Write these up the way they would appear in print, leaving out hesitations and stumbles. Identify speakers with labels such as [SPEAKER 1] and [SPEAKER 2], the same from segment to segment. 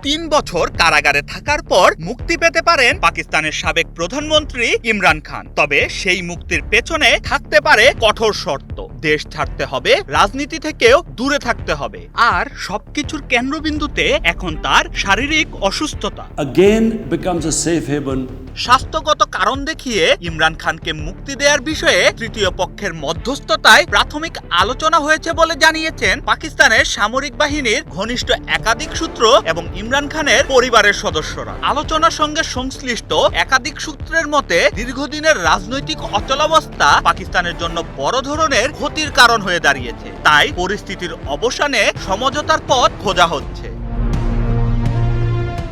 [SPEAKER 1] 3 বছর কারাগারে থাকার পর মুক্তি পেতে পারেন পাকিস্তানের সাবেক প্রধানমন্ত্রী ইমরান খান। তবে সেই মুক্তির পেছনে থাকতে পারে কঠোর শর্ত। দেশ ছাড়তে হবে, রাজনীতি থেকেও দূরে থাকতে হবে, আর সবকিছুর কেন্দ্রবিন্দুতে এখন তার শারীরিক অসুস্থতা।
[SPEAKER 2] Again becomes a safe haven.
[SPEAKER 1] স্বাস্থ্যগত কারণ দেখিয়ে ইমরান খানকে মুক্তি দেওয়ার বিষয়ে তৃতীয় পক্ষের মধ্যস্থতায় প্রাথমিক আলোচনা হয়েছে বলে জানিয়েছেন পাকিস্তানের সামরিক বাহিনীর ঘনিষ্ঠ একাধিক সূত্র এবং ইমরান খানের পরিবারের সদস্যরা। আলোচনার সঙ্গে সংশ্লিষ্ট একাধিক সূত্রের মতে দীর্ঘদিনের রাজনৈতিক অচলাবস্থা পাকিস্তানের জন্য বড় ধরনের ক্ষতির কারণ হয়ে দাঁড়িয়েছে। তাই পরিস্থিতির অবসানে সমঝোতার পথ খোঁজা হচ্ছে।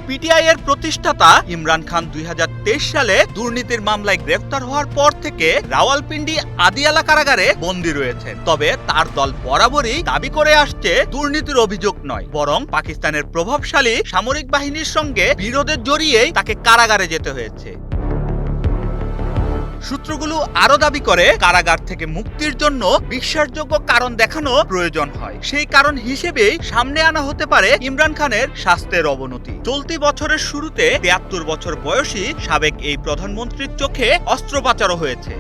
[SPEAKER 1] পিটিআই এর প্রতিষ্ঠাতা ইমরান খান 2023 সালে দুর্নীতির মামলায় গ্রেফতার হওয়ার পর থেকে রাওয়ালপিন্ডি আদিয়ালা কারাগারে বন্দী রয়েছেন। তবে তার দল বরাবরই দাবি করে আসছে দুর্নীতির অভিযোগ নয়, বরং পাকিস্তানের প্রভাবশালী সামরিক বাহিনীর সঙ্গে বিরোধের জড়িয়েই তাকে কারাগারে যেতে হয়েছে। সূত্রগুলো আরো দাবি করে কারাগার থেকে মুক্তির জন্য বিশ্বাসযোগ্য কারণ দেখানো প্রয়োজন হয়। সেই কারণ হিসেবেই সামনে আনা হতে পারে ইমরান খানের স্বাস্থ্যের অবনতি। চলতি বছরের শুরুতে 73 বছর বয়সী সাবেক এই প্রধানমন্ত্রীর চোখে অস্ত্রোপচারও হয়েছে।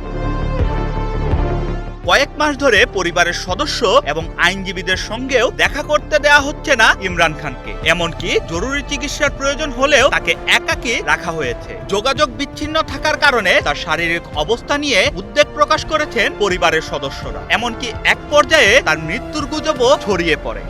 [SPEAKER 1] কয়েক মাস ধরে পরিবারের সদস্য এবং আইনজীবীদের সঙ্গেও দেখা করতে দেয়া হচ্ছে না ইমরান খানকে। এমনকি জরুরি চিকিৎসার প্রয়োজন হলেও তাকে একাকী রাখা হয়েছে। যোগাযোগ বিচ্ছিন্ন থাকার কারণে তার শারীরিক অবস্থা নিয়ে উদ্বেগ প্রকাশ করেছেন পরিবারের সদস্যরা। এমনকি এক পর্যায়ে তার মৃত্যুর গুজবও ছড়িয়ে পড়ে।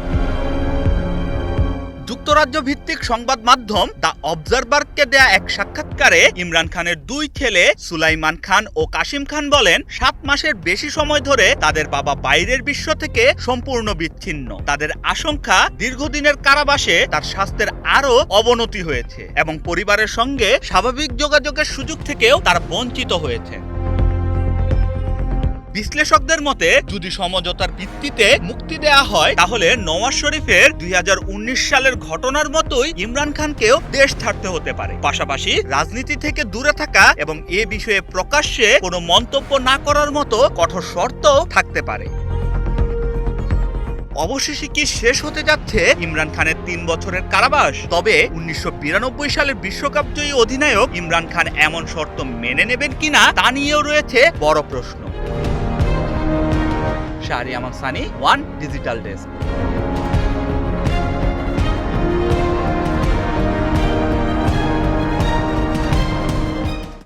[SPEAKER 1] যুক্তরাজ্য ভিত্তিক সংবাদ মাধ্যম দ্য অবজারভারকে দেয়া এক সাক্ষাৎকারে ইমরান খানের 2 ছেলে সুলাইমান খান ও কাসিম খান বলেন, 7 মাসের বেশি সময় ধরে তাদের বাবা বাইরের বিশ্ব থেকে সম্পূর্ণ বিচ্ছিন্ন। তাদের আশঙ্কা দীর্ঘদিনের কারাবাসে তার স্বাস্থ্যের আরও অবনতি হয়েছে এবং পরিবারের সঙ্গে স্বাভাবিক যোগাযোগের সুযোগ থেকেও তারা বঞ্চিত হয়েছে। বিশ্লেষকদের মতে যদি সমঝোতার ভিত্তিতে মুক্তি দেয়া হয় তাহলে নওয়াজ শরীফের 2019 সালের ঘটনার মতোই ইমরান খানকেও দেশ ছাড়তে হতে পারে। পাশাপাশি রাজনীতি থেকে দূরে থাকা এবং এ বিষয়ে প্রকাশ্যে কোনো মন্তব্য না করার মতো কঠোর শর্তও থাকতে পারে। অবশেষে কি শেষ হতে যাচ্ছে ইমরান খানের 3 বছরের কারাবাস? তবে 1992 সালের বিশ্বকাপ জয়ী অধিনায়ক ইমরান খান এমন শর্ত মেনে নেবেন কিনা তা নিয়েও রয়েছে বড় প্রশ্ন। শাহরিয়ার আমান সানি, ওয়ান ডিজিটাল ডেস্ক।